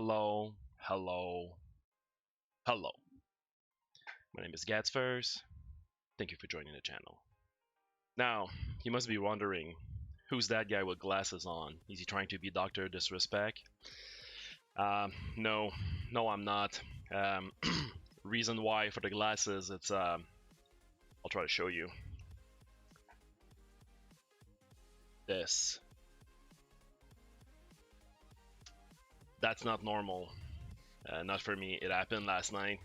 Hello, hello, hello. My name is Gatsfers. Thank you for joining the channel. Now, you must be wondering, who's that guy with glasses on? Is he trying to be Dr. Disrespect? No, no, I'm not. Um, reason why for the glasses, I'll try to show you. This. That's not normal. Not for me. It happened last night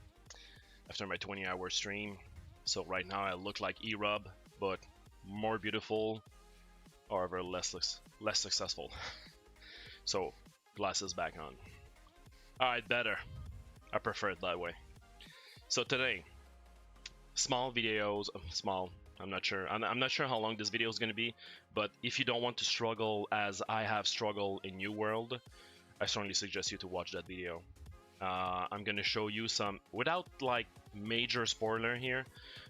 after my 20-hour stream. So right now I look like E-Rub, but more beautiful, however less successful. So glasses back on. Alright, better. I prefer it that way. So today, small videos, small. I'm not sure. I'm not sure how long this video is going to be, but if you don't want to struggle as I have struggled in New World, I strongly suggest you to watch that video. I'm going to show you some, without like major spoiler here,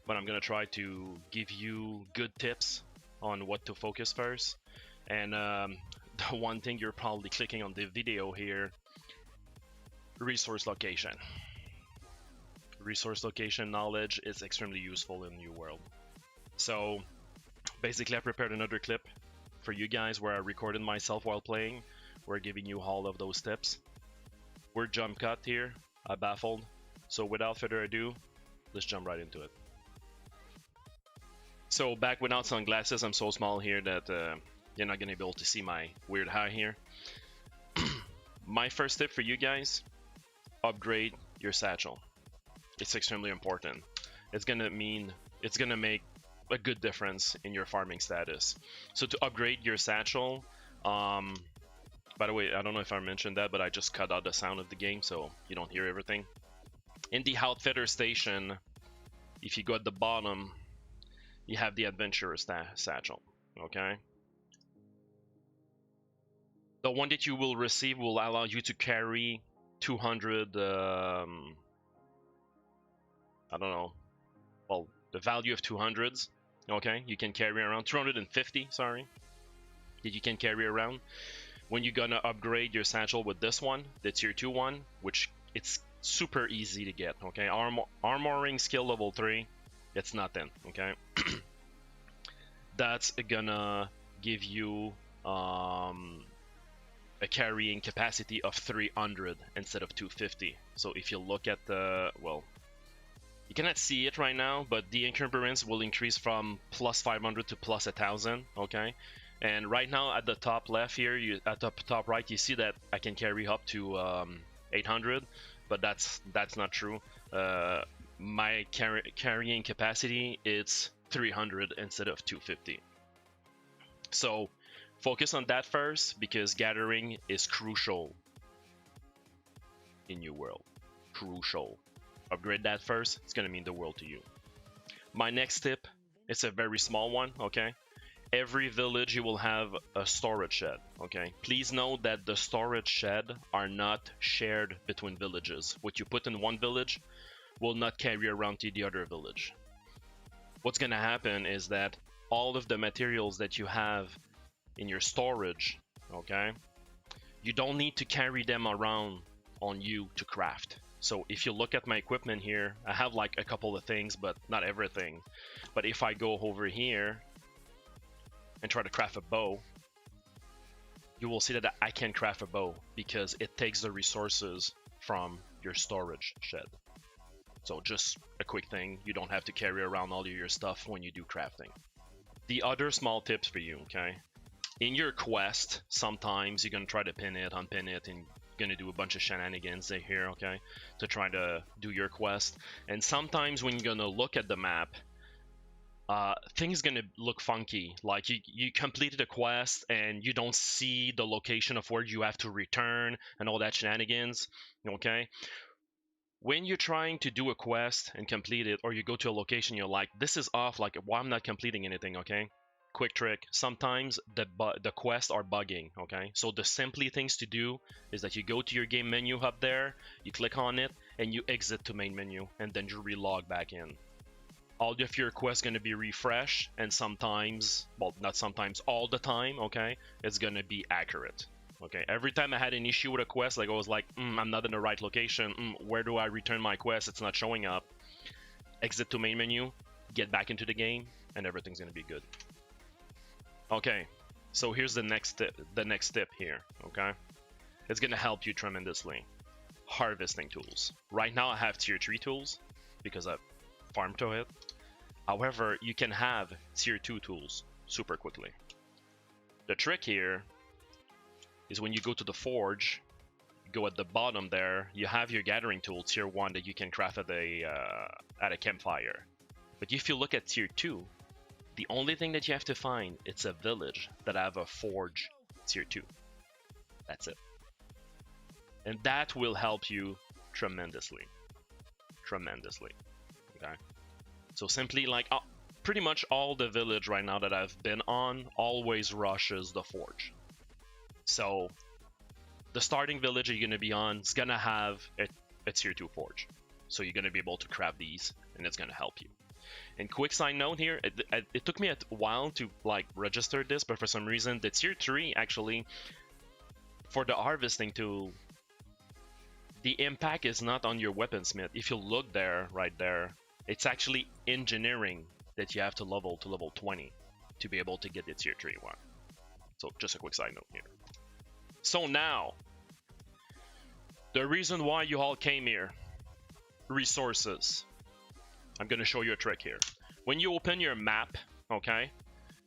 but I'm going to try to give you good tips on what to focus first. And the one thing you're probably clicking on the video here, resource location. Resource location knowledge is extremely useful in New World. So basically I prepared another clip for you guys where I recorded myself while playing. We're giving you all of those tips. We're jump cut here. I baffled. So without further ado, let's jump right into it. So back without sunglasses, I'm so small here that you're not gonna be able to see my weird hair here. My first tip for you guys, upgrade your satchel. It's extremely important. It's gonna make a good difference in your farming status. So to upgrade your satchel, by the way, I don't know if I mentioned that, but I just cut out the sound of the game so you don't hear everything. In the Outfitter station, if you go at the bottom, you have the Adventurer satchel, okay? The one that you will receive will allow you to carry 200, I don't know, well, the value of 200s, okay? You can carry around 250, sorry, that you can carry around. When you're gonna upgrade your satchel with this one, the tier 2 one, which it's super easy to get, okay? Armoring skill level 3, it's nothing, okay? That's gonna give you a carrying capacity of 300 instead of 250. So if you look at the, well, you cannot see it right now, but the encumbrance will increase from plus 500 to plus 1000, okay? And right now at the top left here, at the top right, you see that I can carry up to 800, but that's not true. My carrying capacity is 300 instead of 250. So focus on that first, because gathering is crucial in New World. Crucial. Upgrade that first. It's gonna mean the world to you. My next tip, it's a very small one, okay? Every village you will have a storage shed, okay? Please note that the storage shed are not shared between villages. What you put in one village will not carry around to the other village. What's gonna happen is that all of the materials that you have in your storage, okay, you don't need to carry them around on you to craft. So if you look at my equipment here, I have like a couple of things, but not everything. But if I go over here and try to craft a bow, you will see that I can craft a bow because it takes the resources from your storage shed. So just a quick thing, you don't have to carry around all of your stuff when you do crafting. The other small tips for you, okay? In your quest, sometimes you're gonna try to pin it, unpin it, and gonna do a bunch of shenanigans here, okay, to try to do your quest. And sometimes when you're gonna look at the map, things gonna look funky. Like you completed a quest and you don't see the location of where you have to return and all that shenanigans, okay? When you're trying to do a quest and complete it, or you go to a location, you're like, this is off, like, why I'm not completing anything, okay? Quick trick, sometimes the quests are bugging, okay? So the simply things to do is that you go to your game menu up there, you click on it, and you exit to main menu, and then you relog back in. All of your quests going to be refreshed, and sometimes, well, not sometimes, all the time, okay, it's going to be accurate, Okay, every time I had an issue with a quest, like I was like, I'm not in the right location. Where do I return my quest? It's not showing up. Exit to main menu, get back into the game, and everything's gonna be good. Okay, so here's the next step here. Okay, it's gonna help you tremendously. Harvesting tools. Right now I have tier 3 tools because I farmed to it. However, you can have tier 2 tools super quickly. The trick here is when you go to the forge, go at the bottom there, you have your gathering tool tier 1 that you can craft at a campfire. But if you look at tier 2, the only thing that you have to find, it's a village that have a forge tier 2. That's it. And that will help you tremendously. Tremendously. Okay? So simply like, pretty much all the village right now that I've been on always rushes the forge. So the starting village you're going to be on is going to have a tier 2 forge. So you're going to be able to craft these, and it's going to help you. And quick side note here, it took me a while to like register this, but for some reason the tier 3 actually, for the harvesting tool, the impact is not on your weaponsmith. If you look there, right there, it's actually engineering that you have to level 20 to be able to get the tier 3 one. So just a quick side note here. So now, the reason why you all came here, resources. I'm gonna show you a trick here. When you open your map, okay,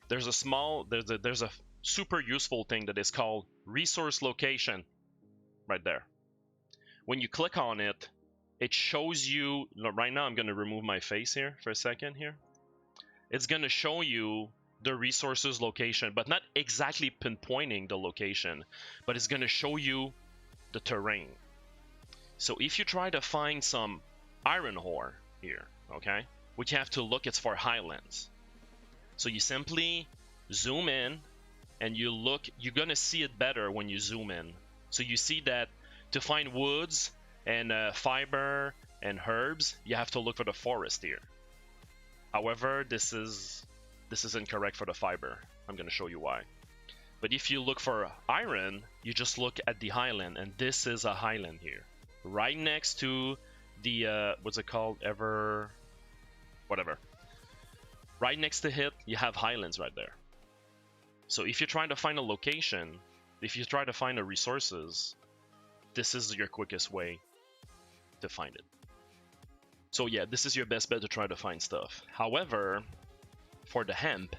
there's a super useful thing that is called resource location, right there. When you click on it, it shows you, right now I'm gonna remove my face here for a second here. It's gonna show you the resources location, but not exactly pinpointing the location, but it's gonna show you the terrain. So if you try to find some iron ore here, okay, what you have to look, it's for highlands. So you simply zoom in and you look, you're gonna see it better when you zoom in. So you see that to find woods and fiber and herbs, you have to look for the forest here. However, this is incorrect for the fiber. I'm gonna show you why. But if you look for iron, you just look at the highland, and this is a highland here, right next to the what's it called? Whatever. Right next to it, you have highlands right there. So if you're trying to find a location, if you try to find the resources, this is your quickest way to find it. So yeah, this is your best bet to try to find stuff. However, for the hemp,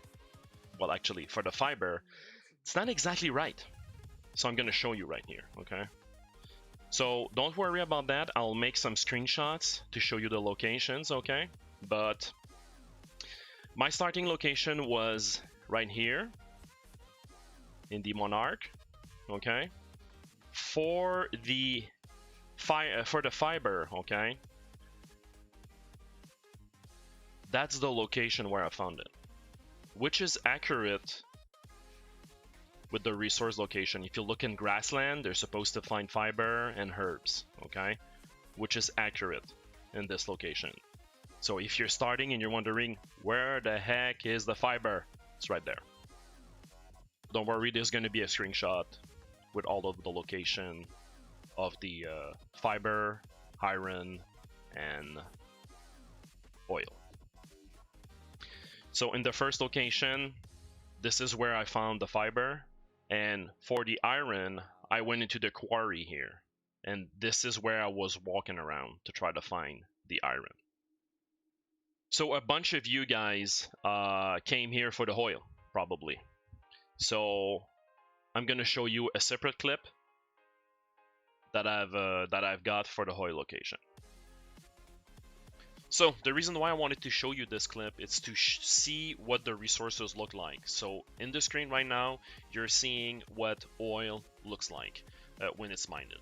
well actually for the fiber, it's not exactly right. So I'm gonna show you right here, okay? So don't worry about that, I'll make some screenshots to show you the locations, okay? But my starting location was right here in the Monarch, okay? For the fiber, okay? That's the location where I found it, which is accurate with the resource location. If you look in grassland, they're supposed to find fiber and herbs, okay? Which is accurate in this location. So if you're starting and you're wondering, where the heck is the fiber? It's right there. Don't worry, there's going to be a screenshot with all of the location of the fiber, iron, and oil. So in the first location, this is where I found the fiber, and for the iron, I went into the quarry here, and this is where I was walking around to try to find the iron. So a bunch of you guys came here for the oil, probably. So I'm gonna show you a separate clip that I've got for the oil location. So the reason why I wanted to show you this clip is to see what the resources look like. So in the screen right now, you're seeing what oil looks like when it's mined.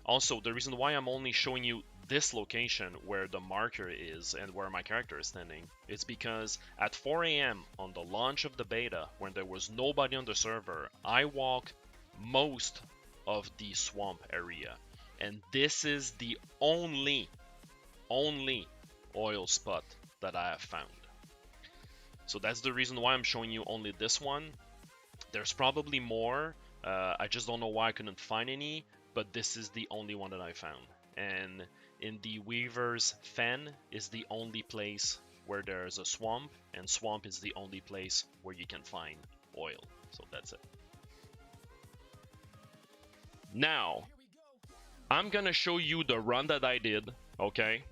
Also, the reason why I'm only showing you this location where the marker is and where my character is standing, it's because at 4 AM on the launch of the beta, when there was nobody on the server, I walked most of the swamp area, and this is the only oil spot that I have found. So that's the reason why I'm showing you only this one. There's probably more, I just don't know why I couldn't find any, but this is the only one that I found. And in the Weaver's Fen is the only place where there's a swamp, and swamp is the only place where you can find oil. So that's it. Now, I'm gonna show you the run that I did, okay,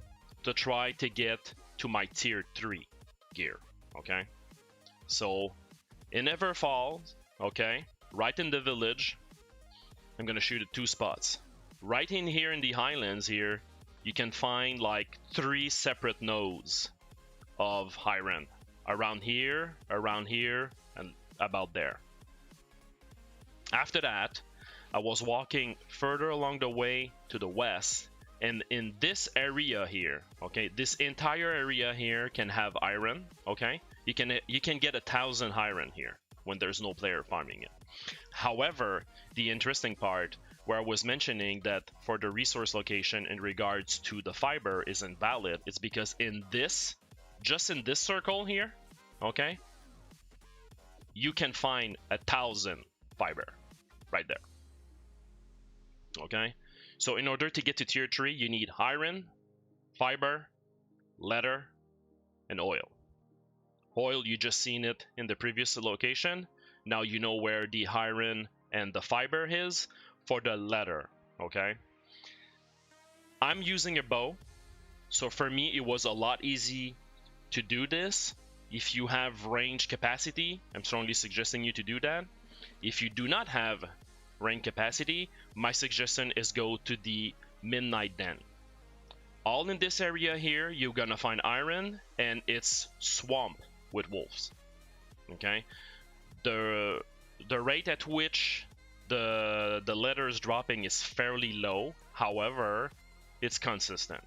to try to get to my tier 3 gear, okay? So, in Everfall, okay, right in the village, I'm gonna shoot at 2 spots. Right in here in the highlands here, you can find like 3 separate nodes of Hiren. Around here, and about there. After that, I was walking further along the way to the west, and in this area here, okay, this entire area here can have iron, okay? You can get 1,000 iron here when there's no player farming it. However, the interesting part where I was mentioning that for the resource location in regards to the fiber isn't valid, it's because in this, just in this circle here, okay, you can find 1,000 fiber right there. Okay, so in order to get to tier 3, you need iron, fiber, leather, and oil. Oil, you just seen it in the previous location. Now you know where the iron and the fiber is for the leather, okay? I'm using a bow, so for me it was a lot easy to do this. If you have range capacity, I'm strongly suggesting you to do that. If you do not have range capacity, my suggestion is go to the Midnight Den. All in this area here, you're gonna find iron, and it's swamp with wolves. Okay, the rate at which the leather is dropping is fairly low. However, it's consistent.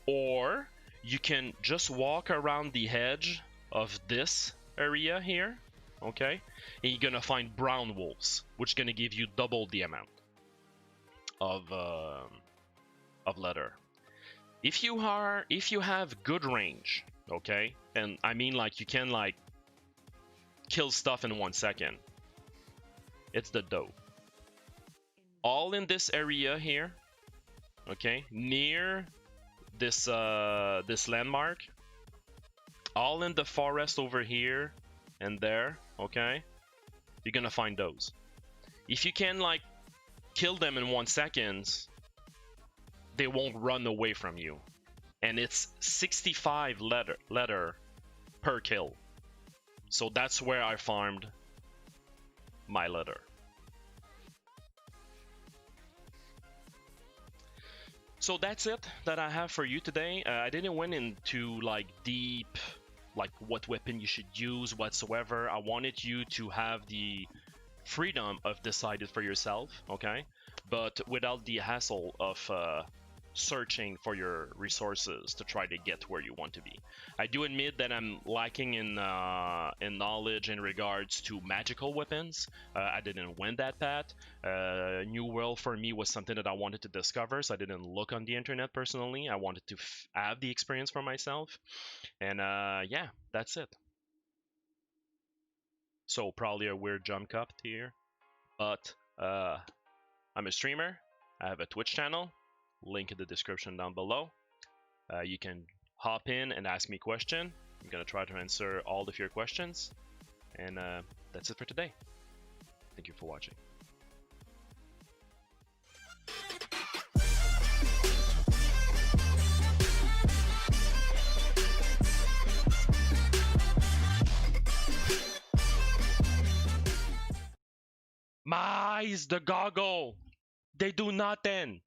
Or you can just walk around the edge of this area here, okay, and you're gonna find brown wolves, which is gonna give you double the amount of leather. If you have good range, okay, and I mean like you can like kill stuff in 1 second, it's the dough. All in this area here, okay, near this this landmark, all in the forest over here and there, okay, you're gonna find those. If you can like kill them in 1 second, they won't run away from you, and it's 65 leather per kill. So that's where I farmed my leather. So that's it that I have for you today. I didn't went into like deep, like what weapon you should use whatsoever. I wanted you to have the freedom of deciding for yourself, okay? But without the hassle of searching for your resources to try to get where you want to be. I do admit that I'm lacking in knowledge in regards to magical weapons. I didn't win that path. New World for me was something that I wanted to discover, so I didn't look on the internet personally. I wanted to have the experience for myself. And yeah, that's it. So probably a weird jump cut here, but I'm a streamer. I have a Twitch channel. Link in the description down below. You can hop in and ask me questions. I'm gonna try to answer all of your questions, and that's it for today. Thank you for watching. Mais the goggle, they do nothing.